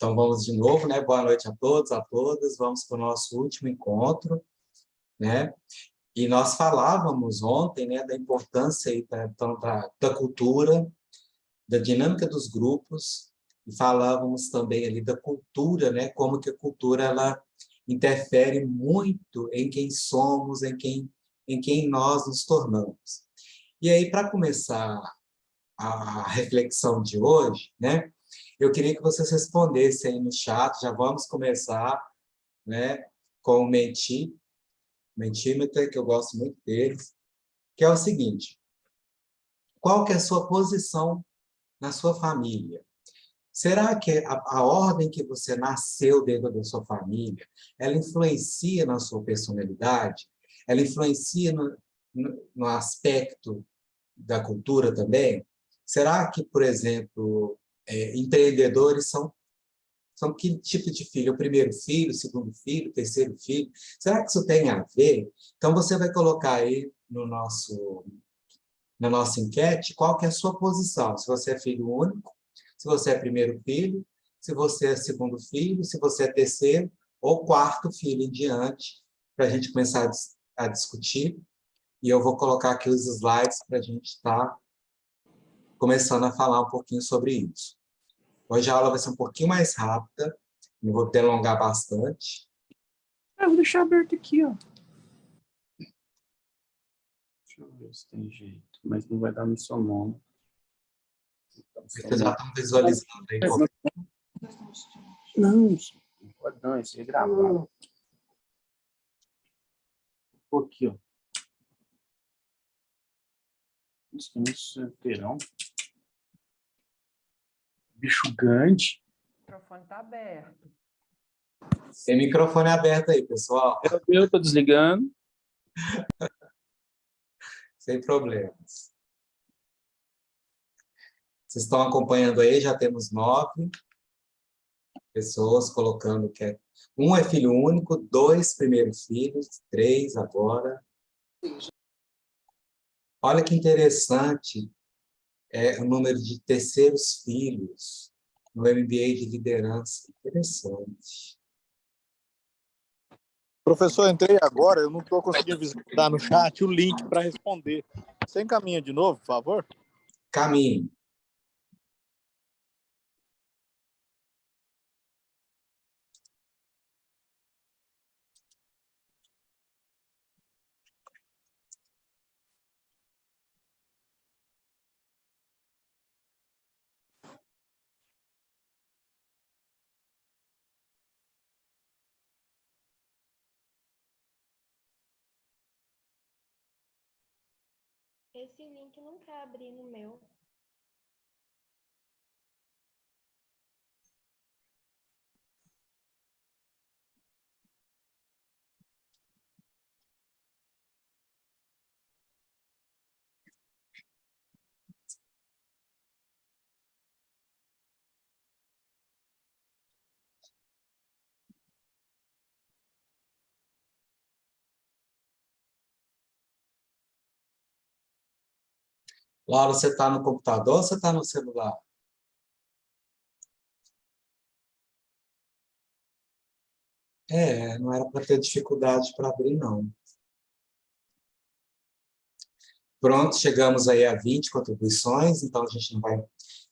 Então, vamos de novo, né? Boa noite a todos, a todas. Vamos para o nosso último encontro, né? E nós falávamos ontem, né, da importância aí da cultura, da dinâmica dos grupos, e falávamos também ali da cultura, né? Como que a cultura ela interfere muito em quem somos, em quem nós nos tornamos. E aí, para começar a reflexão de hoje, né? Eu queria que vocês respondessem aí no chat, já vamos começar, né, com o Mentimeter, que eu gosto muito deles, que é o seguinte: qual que é a sua posição na sua família? Será que a ordem que você nasceu dentro da sua família, ela influencia na sua personalidade? Ela influencia no aspecto da cultura também? Será que, por exemplo, empreendedores são que tipo de filho? O primeiro filho, o segundo filho, o terceiro filho? Será que isso tem a ver? Então, você vai colocar aí na nossa enquete qual que é a sua posição. Se você é filho único, se você é primeiro filho, se você é segundo filho, se você é terceiro ou quarto filho em diante, para a gente começar a discutir. E eu vou colocar aqui os slides para a gente estar começando a falar um pouquinho sobre isso. Hoje a aula vai ser um pouquinho mais rápida, não vou delongar bastante. Vou deixar aberto aqui, ó. Deixa eu ver se tem jeito, mas não vai dar no sonono. Então, Vocês já estão visualizando aí. Não, pode não, isso é gravado. Aqui, ó. Isso, terão. Bicho grande. O microfone está aberto. Tem microfone aberto aí, pessoal. Eu estou desligando. Sem problemas. Vocês estão acompanhando aí, já temos 9 pessoas colocando que um é filho único, 2 primeiros filhos, 3 agora. Olha que interessante o número de terceiros filhos no MBA de liderança. Interessante. Professor, entrei agora, eu não estou conseguindo visualizar no chat o link para responder. Você encaminha de novo, por favor? Caminho. Esse link não quer abrir no meu. Laura, você está no computador ou você está no celular? Não era para ter dificuldade para abrir, não. Pronto, chegamos aí a 20 contribuições, então a gente não vai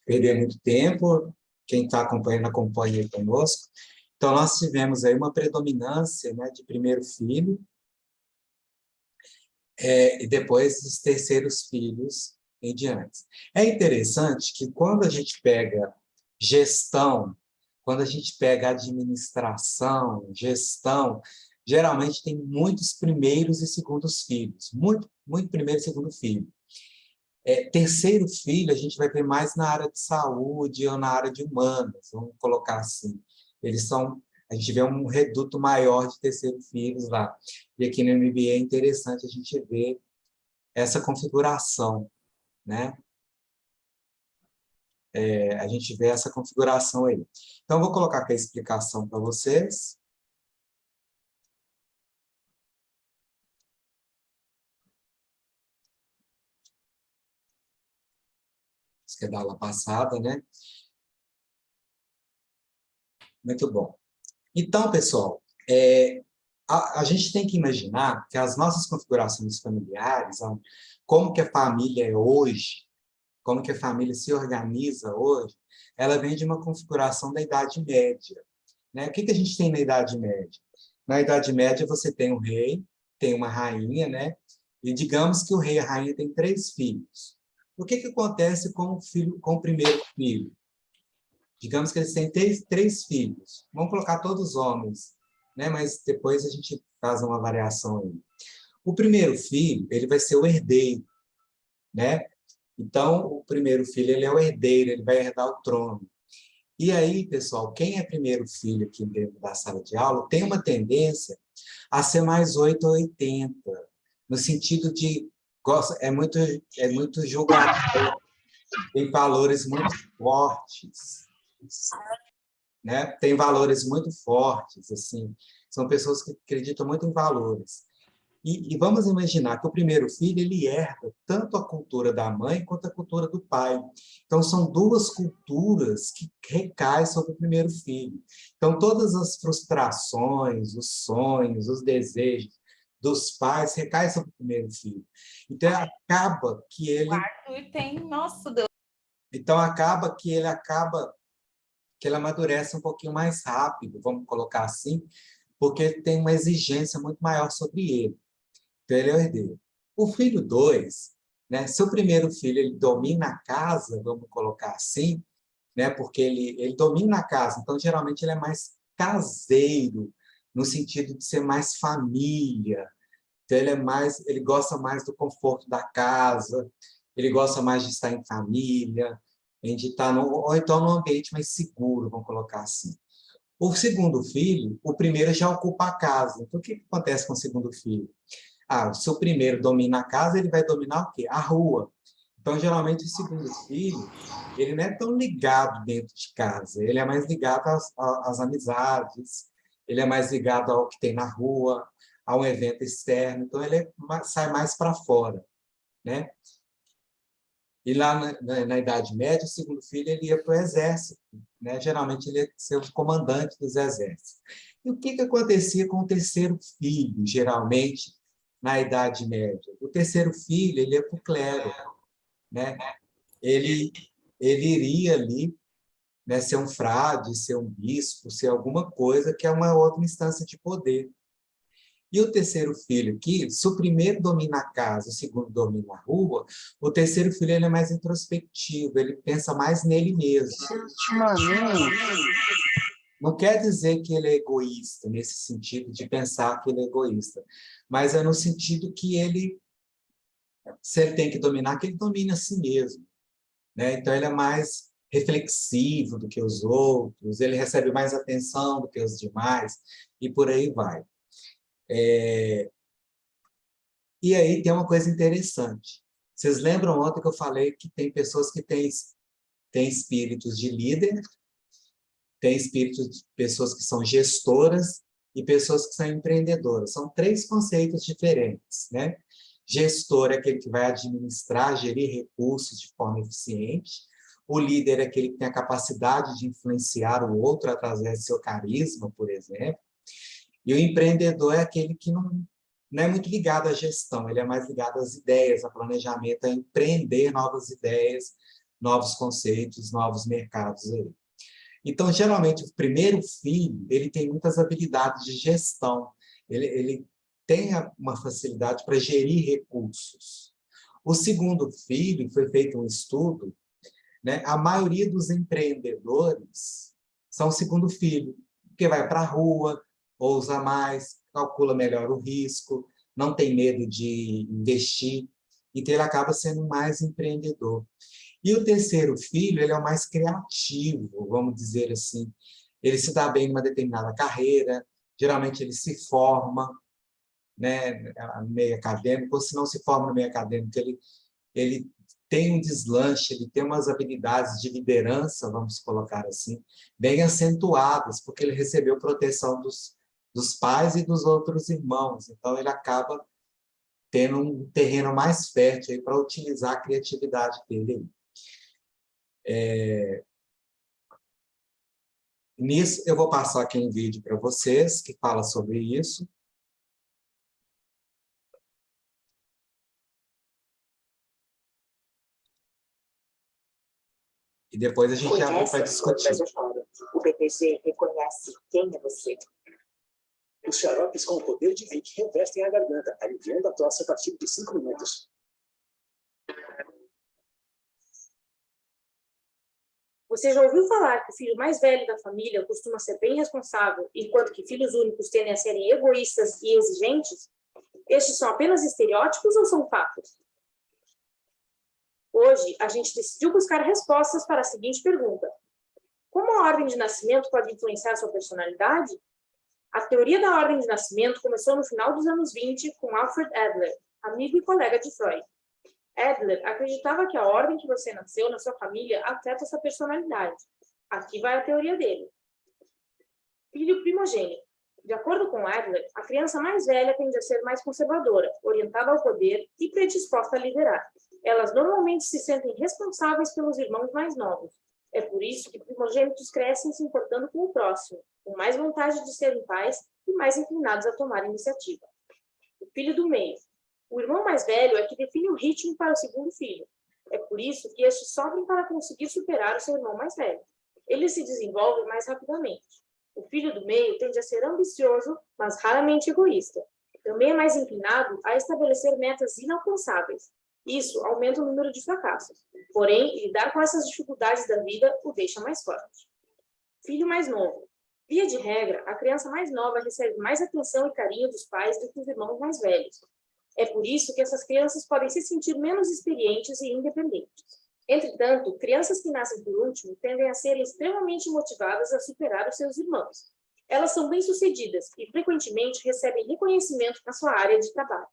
perder muito tempo. Quem está acompanhando, acompanha aí conosco. Então, nós tivemos aí uma predominância, né, de primeiro filho, e depois os terceiros filhos em diante. É interessante que quando a gente pega gestão, quando a gente pega administração, gestão, geralmente tem muitos primeiros e segundos filhos, muito primeiro e segundo filho. Terceiro filho, a gente vai ver mais na área de saúde ou na área de humanas, vamos colocar assim. A gente vê um reduto maior de terceiro filhos lá. E aqui no MBA é interessante a gente ver essa configuração, né? A gente vê essa configuração aí. Então, eu vou colocar aqui a explicação para vocês. Isso que é da aula passada, né? Muito bom. Então, pessoal, a gente tem que imaginar que as nossas configurações familiares, como que a família é hoje, como que a família se organiza hoje, ela vem de uma configuração da Idade Média, né? O que que a gente tem na Idade Média? Na Idade Média, você tem um rei, tem uma rainha, né? E digamos que o rei e a rainha têm 3 filhos. O que que acontece com o primeiro filho? Digamos que eles têm três filhos. Vamos colocar todos homens, né? Mas depois a gente faz uma variação aí. O primeiro filho, ele vai ser o herdeiro, né? Então, o primeiro filho, ele é o herdeiro, ele vai herdar o trono. E aí, pessoal, quem é primeiro filho aqui dentro da sala de aula tem uma tendência a ser mais 8 ou 80, no sentido de é muito julgador, tem valores muito fortes, né? Tem valores muito fortes, assim, são pessoas que acreditam muito em valores. E vamos imaginar que o primeiro filho ele herda tanto a cultura da mãe quanto a cultura do pai. Então, são duas culturas que recaem sobre o primeiro filho. Então, todas as frustrações, os sonhos, os desejos dos pais recaem sobre o primeiro filho. Então, acaba que ele... Arthur tem, nossa, Deus. Então, acaba que ele amadurece um pouquinho mais rápido, vamos colocar assim, porque ele tem uma exigência muito maior sobre ele. Então, ele é o herdeiro. O filho 2, né, se o primeiro filho ele domina a casa, vamos colocar assim, né, porque ele domina a casa, então, geralmente, ele é mais caseiro, no sentido de ser mais família. Então, ele gosta mais do conforto da casa, ele gosta mais de estar em família, de estar ou então num ambiente mais seguro, vamos colocar assim. O segundo filho, o primeiro já ocupa a casa. Então, o que acontece com o segundo filho? Se o primeiro domina a casa, ele vai dominar o quê? A rua. Então, geralmente, o segundo filho, ele não é tão ligado dentro de casa, ele é mais ligado às amizades, ele é mais ligado ao que tem na rua, a um evento externo, então ele sai mais para fora, né? E lá na Idade Média, o segundo filho ele ia para o exército, né? Geralmente ele ia ser o comandante dos exércitos. E o que que acontecia com o terceiro filho, geralmente, na Idade Média? O terceiro filho ele ia para o clero, né? Ele, ele iria ali, né, ser um frade, ser um bispo, ser alguma coisa que é uma outra instância de poder. E o terceiro filho, que se o primeiro domina a casa, o segundo domina a rua, o terceiro filho ele é mais introspectivo, ele pensa mais nele mesmo. Não quer dizer que ele é egoísta, nesse sentido de pensar que ele é egoísta, mas é no sentido que ele, se ele tem que dominar, que ele domine a si mesmo, né? Então, ele é mais reflexivo do que os outros, ele recebe mais atenção do que os demais, e por aí vai. E aí tem uma coisa interessante. Vocês lembram ontem que eu falei que tem pessoas que têm espíritos de líder, tem espíritos de pessoas que são gestoras e pessoas que são empreendedoras. São 3 conceitos diferentes, né? Gestor é aquele que vai administrar, gerir recursos de forma eficiente. O líder é aquele que tem a capacidade de influenciar o outro através do seu carisma, por exemplo. E o empreendedor é aquele que não é muito ligado à gestão, ele é mais ligado às ideias, ao planejamento, a empreender novas ideias, novos conceitos, novos mercados aí. Então, geralmente, o primeiro filho, ele tem muitas habilidades de gestão, ele tem uma facilidade para gerir recursos. O segundo filho, foi feito um estudo, né, a maioria dos empreendedores são o segundo filho, porque vai para a rua, ousa mais, calcula melhor o risco, não tem medo de investir, então ele acaba sendo mais empreendedor. E o terceiro filho, ele é o mais criativo, vamos dizer assim. Ele se dá bem numa determinada carreira, geralmente ele se forma, né, no meio acadêmico, ou se não se forma no meio acadêmico, ele tem um deslanche, ele tem umas habilidades de liderança, vamos colocar assim, bem acentuadas, porque ele recebeu proteção dos pais e dos outros irmãos. Então, ele acaba tendo um terreno mais fértil para utilizar a criatividade dele. Nisso, eu vou passar aqui um vídeo para vocês que fala sobre isso. E depois a gente abre para discutir. O BTG reconhece quem é você. Os xaropes com o poder de Vic revestem a garganta, aliviando a tosse a partir de 5 minutos. Você já ouviu falar que o filho mais velho da família costuma ser bem responsável, enquanto que filhos únicos tendem a serem egoístas e exigentes? Estes são apenas estereótipos ou são fatos? Hoje, a gente decidiu buscar respostas para a seguinte pergunta: como a ordem de nascimento pode influenciar sua personalidade? A teoria da ordem de nascimento começou no final dos anos 20 com Alfred Adler, amigo e colega de Freud. Adler acreditava que a ordem que você nasceu na sua família afeta sua personalidade. Aqui vai a teoria dele. Filho primogênito. De acordo com Adler, a criança mais velha tende a ser mais conservadora, orientada ao poder e predisposta a liderar. Elas normalmente se sentem responsáveis pelos irmãos mais novos. É por isso que primogênitos crescem se importando com o próximo, com mais vontade de serem pais e mais inclinados a tomar iniciativa. O filho do meio. O irmão mais velho é que define o ritmo para o segundo filho. É por isso que estes sofrem para conseguir superar o seu irmão mais velho. Eles se desenvolvem mais rapidamente. O filho do meio tende a ser ambicioso, mas raramente egoísta. Também é mais inclinado a estabelecer metas inalcançáveis. Isso aumenta o número de fracassos. Porém, lidar com essas dificuldades da vida o deixa mais forte. Filho mais novo. Via de regra, a criança mais nova recebe mais atenção e carinho dos pais do que os irmãos mais velhos. É por isso que essas crianças podem se sentir menos experientes e independentes. Entretanto, crianças que nascem por último tendem a serem extremamente motivadas a superar os seus irmãos. Elas são bem-sucedidas e frequentemente recebem reconhecimento na sua área de trabalho.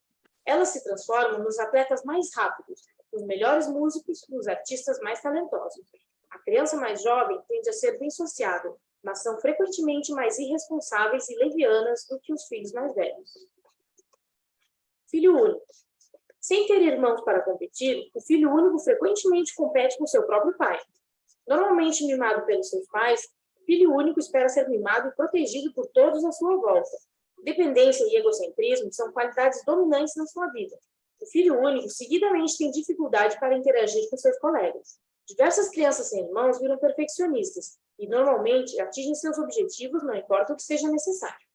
Elas se transformam nos atletas mais rápidos, nos melhores músicos, nos artistas mais talentosos. A criança mais jovem tende a ser bem sociável, mas são frequentemente mais irresponsáveis e levianas do que os filhos mais velhos. Filho único. Sem ter irmãos para competir, o filho único frequentemente compete com seu próprio pai. Normalmente mimado pelos seus pais, o filho único espera ser mimado e protegido por todos à sua volta. Dependência e egocentrismo são qualidades dominantes na sua vida. O filho único seguidamente tem dificuldade para interagir com seus colegas. Diversas crianças sem irmãos viram perfeccionistas e normalmente atingem seus objetivos, não importa o que seja necessário.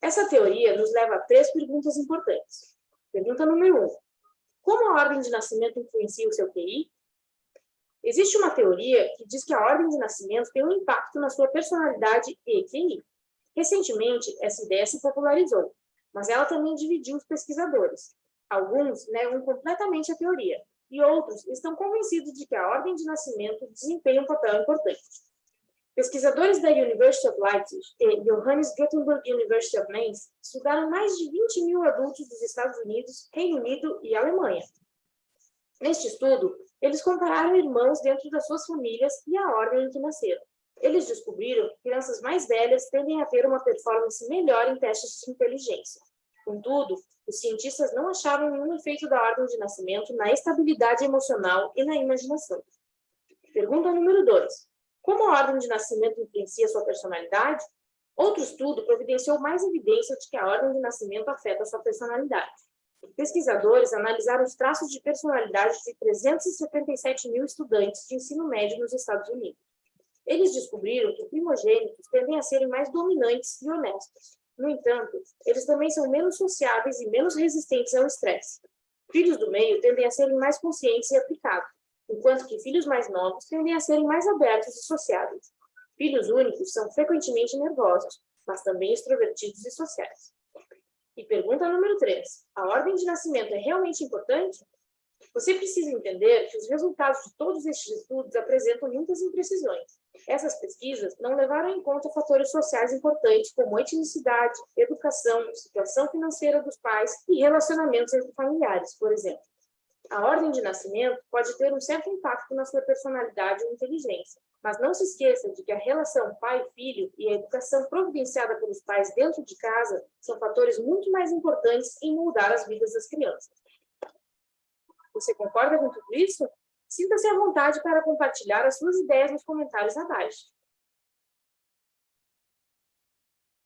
Essa teoria nos leva a 3 perguntas importantes. Pergunta número 1. Como a ordem de nascimento influencia o seu QI? Existe uma teoria que diz que a ordem de nascimento tem um impacto na sua personalidade e QI. Recentemente, essa ideia se popularizou, mas ela também dividiu os pesquisadores. Alguns negam completamente a teoria, e outros estão convencidos de que a ordem de nascimento desempenha um papel importante. Pesquisadores da University of Leipzig e Johannes Gutenberg University of Mainz estudaram mais de 20 mil adultos dos Estados Unidos, Reino Unido e Alemanha. Neste estudo, eles compararam irmãos dentro das suas famílias e a ordem em que nasceram. Eles descobriram que crianças mais velhas tendem a ter uma performance melhor em testes de inteligência. Contudo, os cientistas não achavam nenhum efeito da ordem de nascimento na estabilidade emocional e na imaginação. Pergunta número 2. Como a ordem de nascimento influencia sua personalidade? Outro estudo providenciou mais evidência de que a ordem de nascimento afeta sua personalidade. Pesquisadores analisaram os traços de personalidade de 377 mil estudantes de ensino médio nos Estados Unidos. Eles descobriram que primogênitos tendem a serem mais dominantes e honestos. No entanto, eles também são menos sociáveis e menos resistentes ao estresse. Filhos do meio tendem a serem mais conscientes e aplicados, enquanto que filhos mais novos tendem a serem mais abertos e sociáveis. Filhos únicos são frequentemente nervosos, mas também extrovertidos e sociais. E pergunta número 3. A ordem de nascimento é realmente importante? Você precisa entender que os resultados de todos estes estudos apresentam muitas imprecisões. Essas pesquisas não levaram em conta fatores sociais importantes como etnicidade, educação, situação financeira dos pais e relacionamentos entre familiares, por exemplo. A ordem de nascimento pode ter um certo impacto na sua personalidade ou inteligência, mas não se esqueça de que a relação pai-filho e a educação providenciada pelos pais dentro de casa são fatores muito mais importantes em moldar as vidas das crianças. Você concorda com tudo isso? Sinta-se à vontade para compartilhar as suas ideias nos comentários abaixo.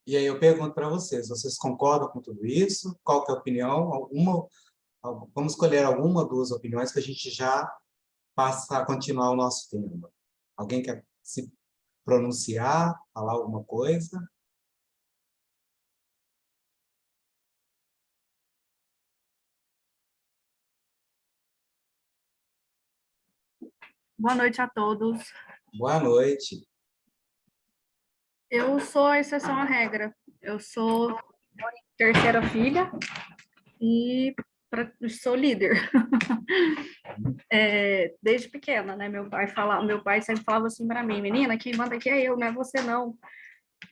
E aí eu pergunto para vocês concordam com tudo isso? Qual que é a opinião? Vamos escolher alguma, duas opiniões que a gente já passa a continuar o nosso tema. Alguém quer se pronunciar, falar alguma coisa? Boa noite a todos. Boa noite. Eu sou a exceção à regra. Eu sou terceira filha e sou líder. Desde pequena, né? Meu pai sempre falava assim para mim, menina, quem manda aqui é eu, não é você não.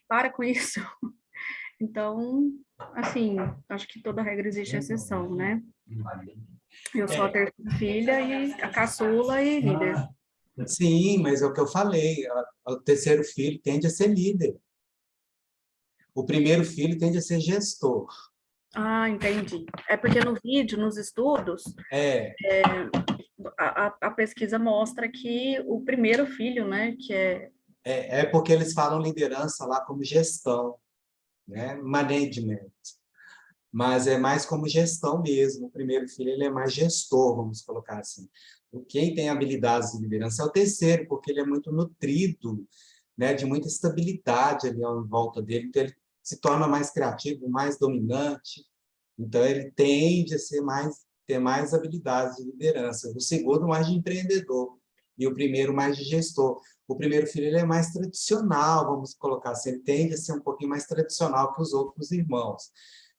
Para com isso. Então, assim, acho que toda regra existe exceção, né? Eu sou a terceira filha e a caçula e líder. Sim, mas é o que eu falei. O terceiro filho tende a ser líder. O primeiro filho tende a ser gestor. Ah, entendi. É porque no vídeo, nos estudos, a pesquisa mostra que o primeiro filho, né, que É porque eles falam liderança lá como gestão, né? Management. Mas é mais como gestão mesmo. O primeiro filho ele é mais gestor, vamos colocar assim. Quem tem habilidades de liderança é o terceiro, porque ele é muito nutrido, né, de muita estabilidade ali em volta dele, então ele se torna mais criativo, mais dominante, então ele tende a ter mais habilidades de liderança. O segundo mais de empreendedor e o primeiro mais de gestor. O primeiro filho ele é mais tradicional, vamos colocar assim, ele tende a ser um pouquinho mais tradicional que os outros irmãos.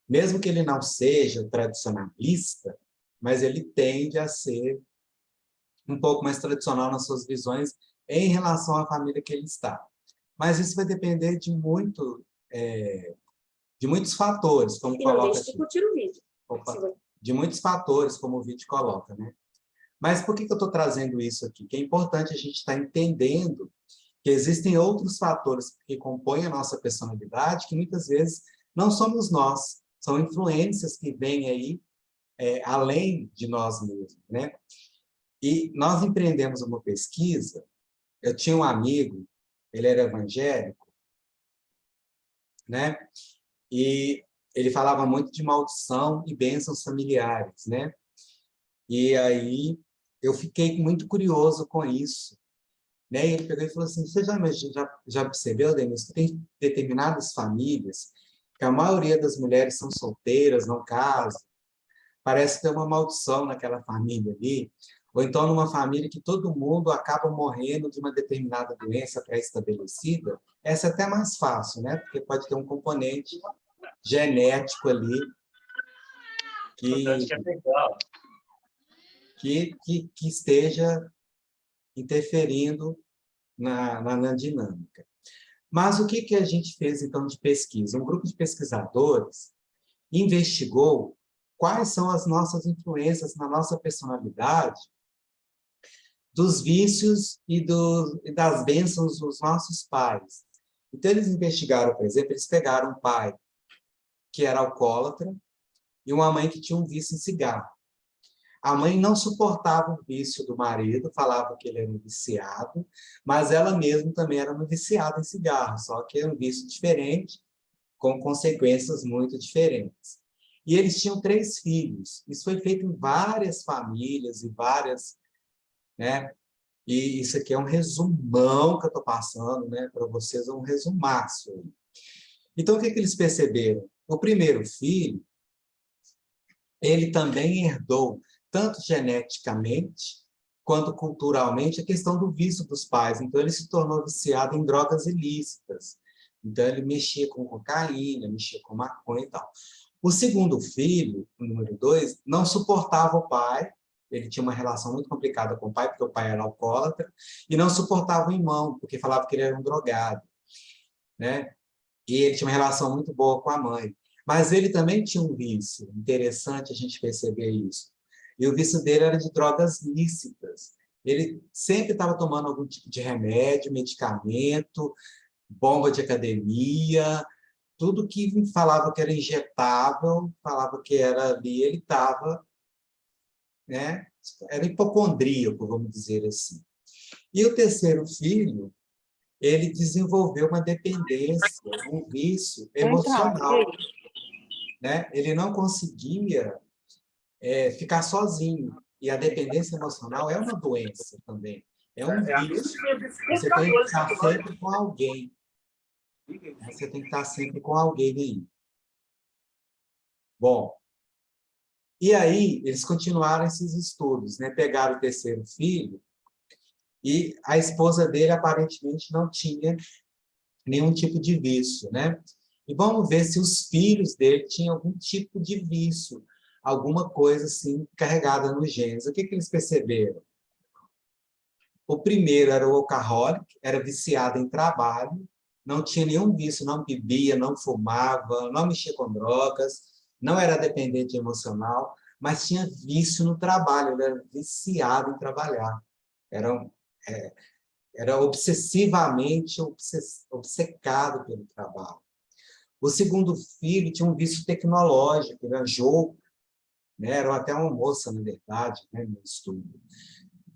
Mesmo que ele não seja tradicionalista, mas ele tende a ser um pouco mais tradicional nas suas visões em relação à família que ele está. Mas isso vai depender de muitos fatores, como E não coloca deixe de aqui. curtir o vídeo. Opa, de muitos fatores, como o vídeo coloca, né? Mas por que eu estou trazendo isso aqui? Que é importante a gente estar entendendo que existem outros fatores que compõem a nossa personalidade, que muitas vezes não somos nós, são influências que vêm aí além de nós mesmos, né? E nós empreendemos uma pesquisa. Eu tinha um amigo, ele era evangélico, né? E ele falava muito de maldição e bênçãos familiares, né? E aí eu fiquei muito curioso com isso, né? E ele pegou e falou assim: você já percebeu, Denise, que tem determinadas famílias que a maioria das mulheres são solteiras, não casam, parece ter uma maldição naquela família ali, ou então numa família que todo mundo acaba morrendo de uma determinada doença pré-estabelecida, essa é até mais fácil, né? Porque pode ter um componente genético ali que esteja interferindo na dinâmica. Mas o que a gente fez, então, de pesquisa? Um grupo de pesquisadores investigou quais são as nossas influências na nossa personalidade, dos vícios e das bênçãos dos nossos pais. Então, eles investigaram, por exemplo, eles pegaram um pai que era alcoólatra e uma mãe que tinha um vício em cigarro. A mãe não suportava o vício do marido, falava que ele era um viciado, mas ela mesma também era uma viciada em cigarro, só que era um vício diferente, com consequências muito diferentes. E eles tinham 3 filhos. Isso foi feito em várias famílias e várias, né? E isso aqui é um resumão que eu estou passando, né, para vocês, é um resumaço. Então, o que eles perceberam? O primeiro filho, ele também herdou, tanto geneticamente, quanto culturalmente, a questão do vício dos pais. Então, ele se tornou viciado em drogas ilícitas. Então, ele mexia com cocaína, mexia com maconha e tal. O segundo filho, o número 2, não suportava o pai, ele tinha uma relação muito complicada com o pai, porque o pai era alcoólatra, e não suportava o irmão, porque falava que ele era um drogado, né? E ele tinha uma relação muito boa com a mãe. Mas ele também tinha um vício, interessante a gente perceber isso. E o vício dele era de drogas lícitas. Ele sempre estava tomando algum tipo de remédio, medicamento, bomba de academia, tudo que falava que era injetável, falava que era ali, ele estava, né? Era hipocondríaco, vamos dizer assim. E o terceiro filho, ele desenvolveu uma dependência, um vício emocional, né? Ele não conseguia ficar sozinho. E a dependência emocional é uma doença também, é um vício. Você tem que estar sempre com alguém. Você tem que estar sempre com alguém aí. Bom, e aí eles continuaram esses estudos, né? Pegaram o terceiro filho e a esposa dele aparentemente não tinha nenhum tipo de vício, né? E vamos ver se os filhos dele tinham algum tipo de vício, alguma coisa assim carregada nos genes. O que eles perceberam? O primeiro era o workaholic, era viciado em trabalho, não tinha nenhum vício, não bebia, não fumava, não mexia com drogas, não era dependente emocional, mas tinha vício no trabalho, ele era viciado em trabalhar. Era obsessivamente obcecado pelo trabalho. O segundo filho tinha um vício tecnológico, era jogo, né? Era até uma moça, na verdade, né, no estudo.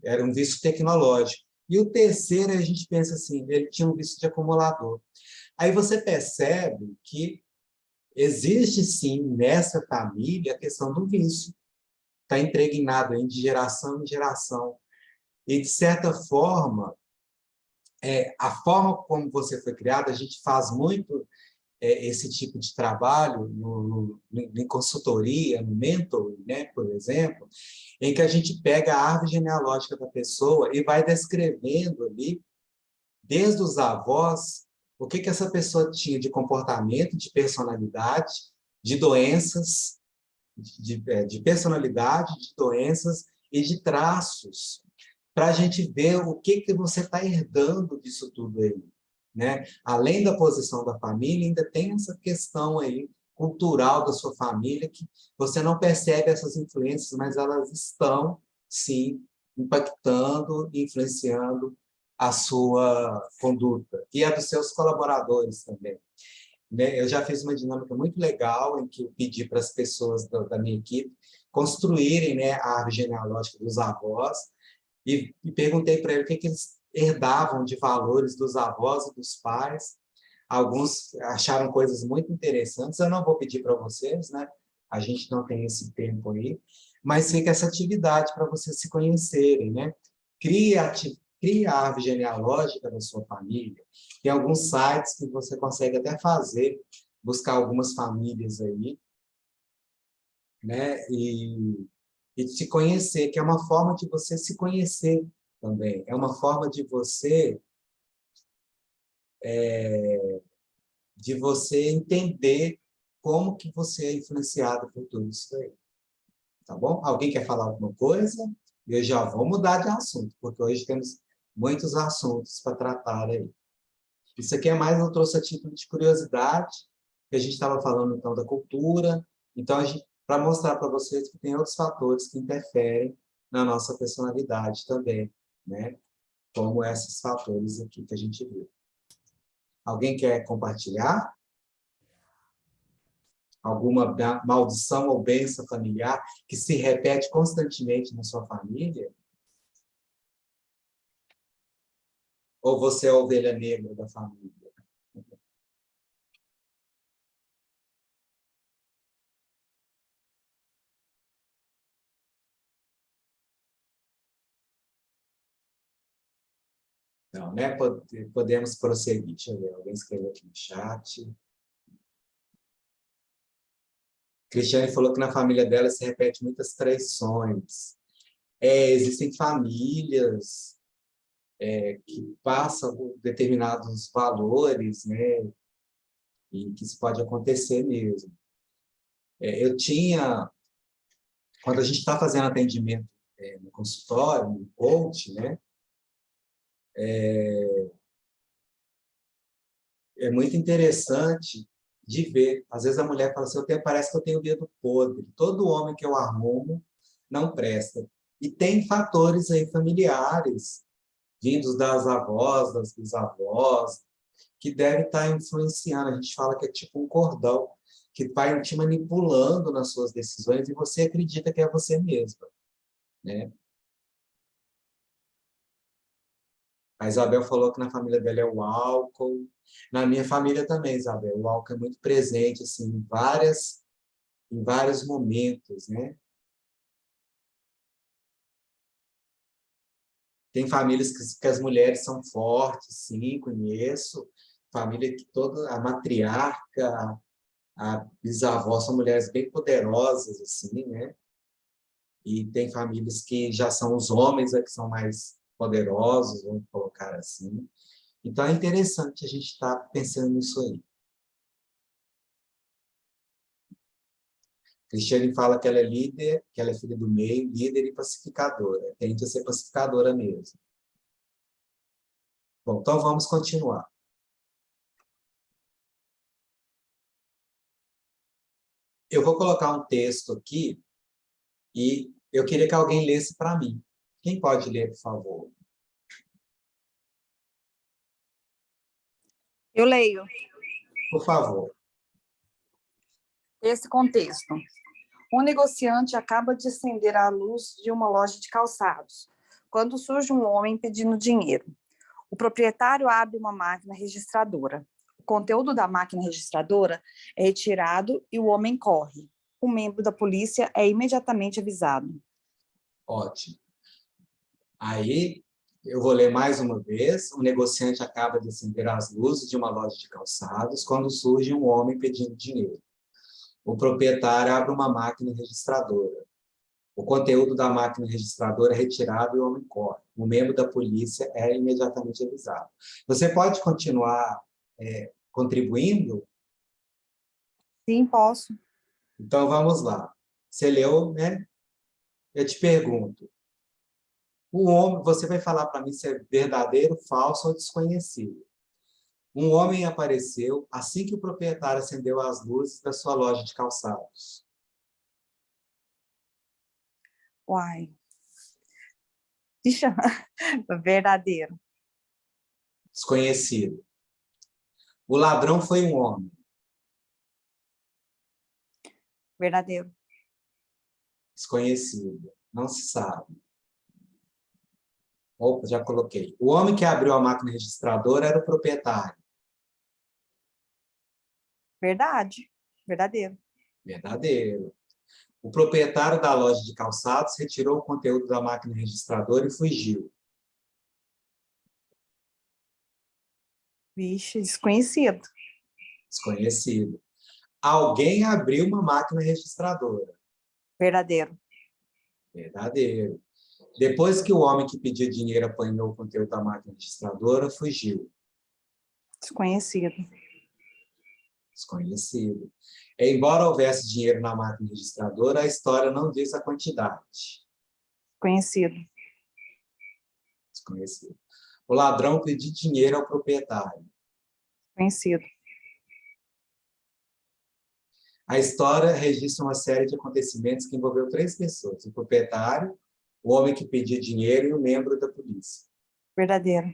Era um vício tecnológico. E o terceiro, a gente pensa assim, ele tinha um vício de acumulador. Aí você percebe que existe, sim, nessa família, a questão do vício. Está impregnado aí de geração em geração. E, de certa forma, a forma como você foi criado, a gente faz muito esse tipo de trabalho em consultoria, no mentoring, né, por exemplo, em que a gente pega a árvore genealógica da pessoa e vai descrevendo ali, desde os avós, o que essa pessoa tinha de comportamento, de personalidade, de doenças, de personalidade, de doenças e de traços, para a gente ver o que você está herdando disso tudo aí. Né? Além da posição da família, ainda tem essa questão aí cultural da sua família, que você não percebe essas influências, mas elas estão, sim, impactando e influenciando a sua conduta e a dos seus colaboradores também. Né? Eu já fiz uma dinâmica muito legal em que eu pedi para as pessoas da minha equipe construírem, né, a árvore genealógica dos avós e perguntei para eles o que eles herdavam de valores dos avós e dos pais. Alguns acharam coisas muito interessantes. Eu não vou pedir para vocês, né? A gente não tem esse tempo aí, mas fica essa atividade para vocês se conhecerem, né? Crie a árvore genealógica da sua família. Tem alguns sites que você consegue até fazer, buscar algumas famílias aí, né? E se conhecer, que é uma forma de você se conhecer também. É uma forma de você entender como que você é influenciado por tudo isso aí. Tá bom? Alguém quer falar alguma coisa? Eu já vou mudar de assunto, porque hoje temos muitos assuntos para tratar aí. Isso aqui é mais, eu trouxe a título de curiosidade, que a gente estava falando, então, da cultura. Então, para mostrar para vocês que tem outros fatores que interferem na nossa personalidade também, né? Como esses fatores aqui que a gente viu. Alguém quer compartilhar? Alguma maldição ou bênção familiar que se repete constantemente na sua família? Ou você é a ovelha negra da família? Não, né? Podemos prosseguir. Deixa eu ver, alguém escreveu aqui no chat. Cristiane falou que na família dela se repete muitas traições. Existem famílias que passam por determinados valores, né? E que isso pode acontecer mesmo. Quando a gente está fazendo atendimento no consultório, no coach, né? É muito interessante de ver. Às vezes a mulher fala assim, parece que eu tenho o dedo podre. Todo homem que eu arrumo não presta. E tem fatores aí familiares, vindos das avós, das bisavós, que devem estar influenciando. A gente fala que é tipo um cordão, que vai te manipulando nas suas decisões e você acredita que é você mesma, né? A Isabel falou que na família dela é o álcool. Na minha família também, Isabel, o álcool é muito presente, assim, em vários momentos, né? Tem famílias que as mulheres são fortes, sim, conheço. Família que toda a matriarca, a bisavó são mulheres bem poderosas, assim, né? E tem famílias que já são os homens que são mais poderosos, vamos colocar assim. Então, é interessante a gente estar pensando nisso aí. Cristiane fala que ela é líder, que ela é filha do meio, líder e pacificadora. Tende a ser pacificadora mesmo. Bom, então vamos continuar. Eu vou colocar um texto aqui e eu queria que alguém lesse para mim. Quem pode ler, por favor? Eu leio. Por favor. Esse contexto. Um negociante acaba de acender a luz de uma loja de calçados, quando surge um homem pedindo dinheiro. O proprietário abre uma máquina registradora. O conteúdo da máquina registradora é retirado e o homem corre. Um membro da polícia é imediatamente avisado. Ótimo. Aí, eu vou ler mais uma vez. O negociante acaba de acender as luzes de uma loja de calçados quando surge um homem pedindo dinheiro. O proprietário abre uma máquina registradora. O conteúdo da máquina registradora é retirado e o homem corre. O membro da polícia é imediatamente avisado. Você pode continuar contribuindo? Sim, posso. Então, vamos lá. Você leu, né? Eu te pergunto. O homem, você vai falar para mim se é verdadeiro, falso ou desconhecido. Um homem apareceu assim que o proprietário acendeu as luzes da sua loja de calçados. Uai. Verdadeiro. Desconhecido. O ladrão foi um homem. Verdadeiro. Desconhecido. Não se sabe. Opa, já coloquei. O homem que abriu a máquina registradora era o proprietário. Verdade. Verdadeiro. Verdadeiro. O proprietário da loja de calçados retirou o conteúdo da máquina registradora e fugiu. Vixe, desconhecido. Desconhecido. Alguém abriu uma máquina registradora. Verdadeiro. Verdadeiro. Depois que o homem que pediu dinheiro apanhou o conteúdo da máquina registradora, fugiu. Desconhecido. Desconhecido. Embora houvesse dinheiro na máquina registradora, a história não diz a quantidade. Conhecido. Desconhecido. O ladrão pediu dinheiro ao proprietário. Conhecido. A história registra uma série de acontecimentos que envolveu 3 pessoas: o proprietário, o homem que pediu dinheiro e o membro da polícia. Verdadeiro.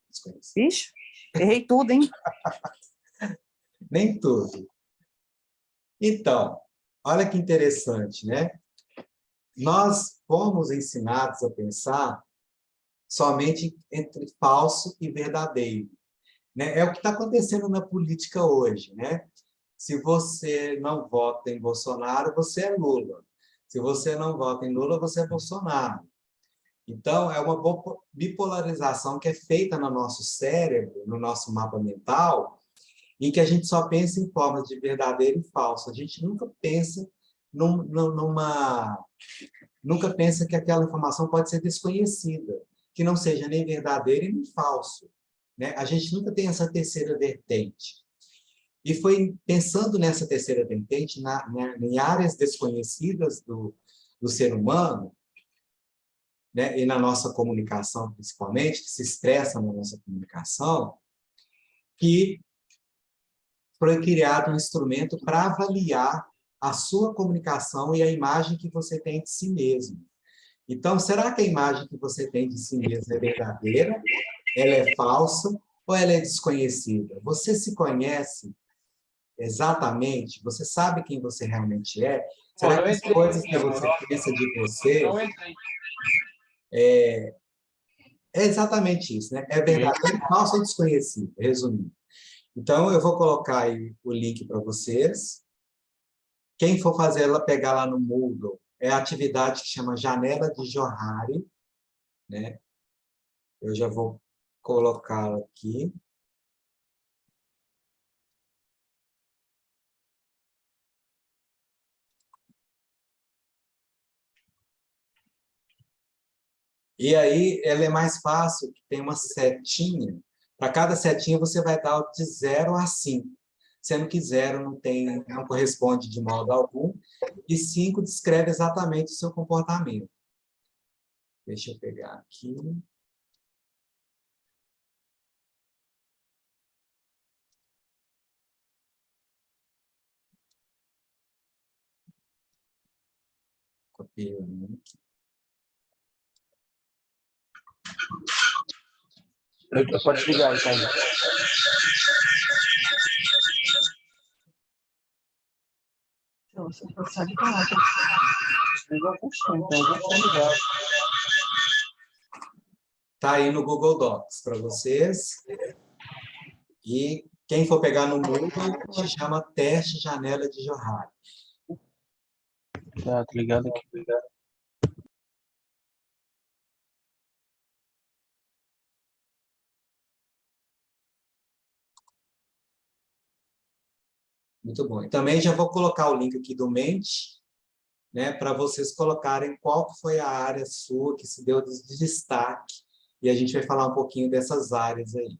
Desconhecido. Vixe, errei tudo, hein? Nem tudo. Então, olha que interessante, né? Nós fomos ensinados a pensar somente entre falso e verdadeiro, né? É o que está acontecendo na política hoje, né? Se você não vota em Bolsonaro, você é Lula. Se você não vota em Lula, você é Bolsonaro. Então, é uma bipolarização que é feita no nosso cérebro, no nosso mapa mental, em que a gente só pensa em formas de verdadeiro e falso. A gente nunca pensa nunca pensa que aquela informação pode ser desconhecida, que não seja nem verdadeiro e nem falso, né? A gente nunca tem essa terceira vertente. E foi pensando nessa terceira vertente, em áreas desconhecidas do ser humano, né, e na nossa comunicação, principalmente, que se expressa na nossa comunicação, que foi criado um instrumento para avaliar a sua comunicação e a imagem que você tem de si mesmo. Então, será que a imagem que você tem de si mesmo é verdadeira? Ela é falsa ou ela é desconhecida? Você se conhece exatamente? Você sabe quem você realmente é? Será que as coisas que você pensa de você É exatamente isso, né? É verdadeiro, falso ou desconhecido, resumindo. Então, eu vou colocar aí o link para vocês. Quem for fazer ela pegar lá no Moodle, é a atividade que chama Janela de Johari, né? Eu já vou colocá-la aqui. E aí, ela é mais fácil, que tem uma setinha. Para cada setinha, você vai dar de 0 a 5. Sendo que 0 não corresponde de modo algum, e 5 descreve exatamente o seu comportamento. Deixa eu pegar aqui. Copiei o link. Pode ligar, então. Você consegue falar. Desliga o costume, então eu vou ligar. Está aí no Google Docs para vocês. E quem for pegar no Moodle, se chama Teste Janela de Johari. Tá, ligado aqui, ligado. Muito bom. E também já vou colocar o link aqui do Mente, né, para vocês colocarem qual que foi a área sua que se deu de destaque. E a gente vai falar um pouquinho dessas áreas aí.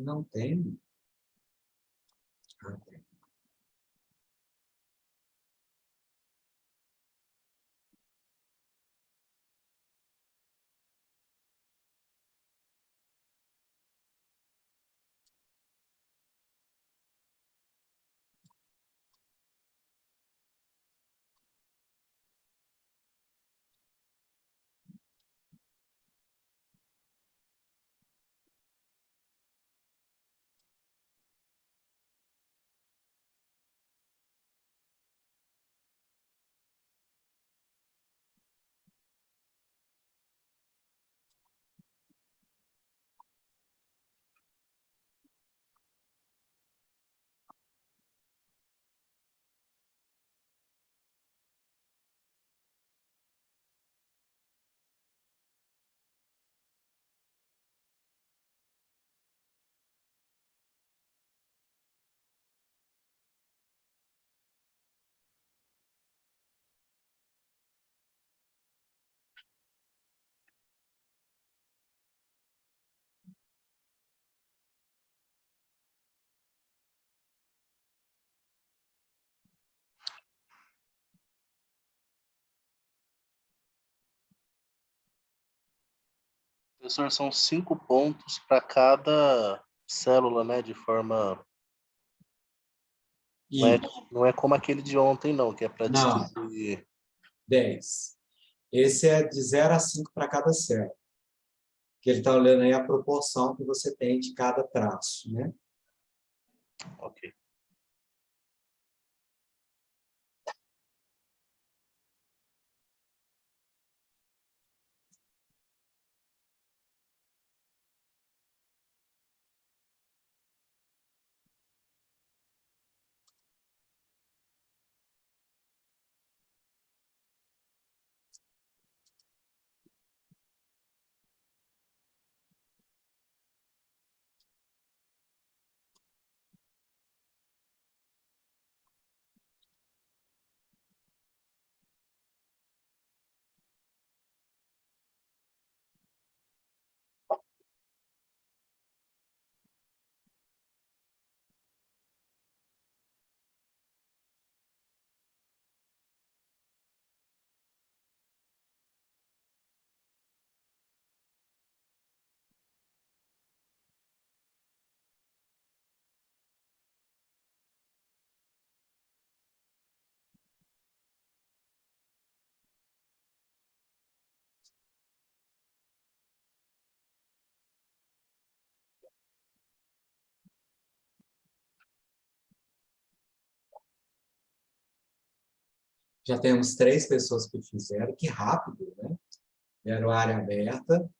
Não tem? Ah, tem. Professor, são 5 pontos para cada célula, né? De forma. E, Não é como aquele de ontem, não, que é para não, distribuir. 10. Esse é de 0 a 5 para cada célula. Que ele está olhando aí a proporção que você tem de cada traço, né? Ok. Já temos 3 pessoas que fizeram. Que rápido, né? Era a área aberta.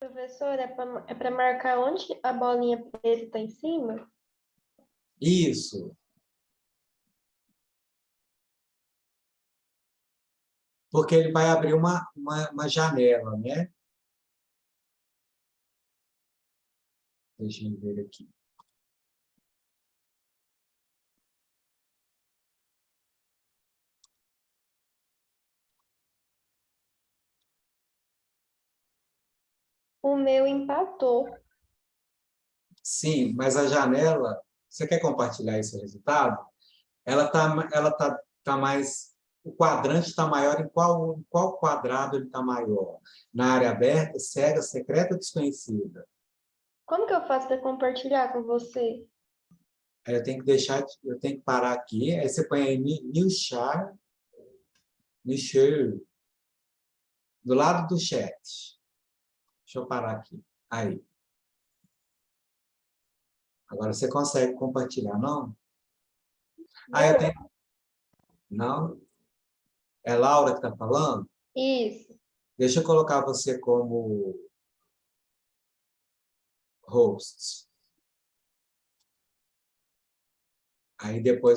Professor, é para marcar onde a bolinha preta está em cima? Isso. Porque ele vai abrir uma janela, né? Deixa eu ver aqui. O meu empatou. Sim, mas a janela, você quer compartilhar esse resultado? Ela tá mais, o quadrante está maior em qual quadrado ele está maior? Na área aberta, cega, secreta ou desconhecida? Como que eu faço para compartilhar com você? Aí eu tenho que parar aqui, aí você põe aí New Share, do lado do chat. Deixa eu parar aqui. Aí. Agora você consegue compartilhar, não? Ah, eu tenho... Não? É Laura que está falando? Isso. Deixa eu colocar você como host. Aí depois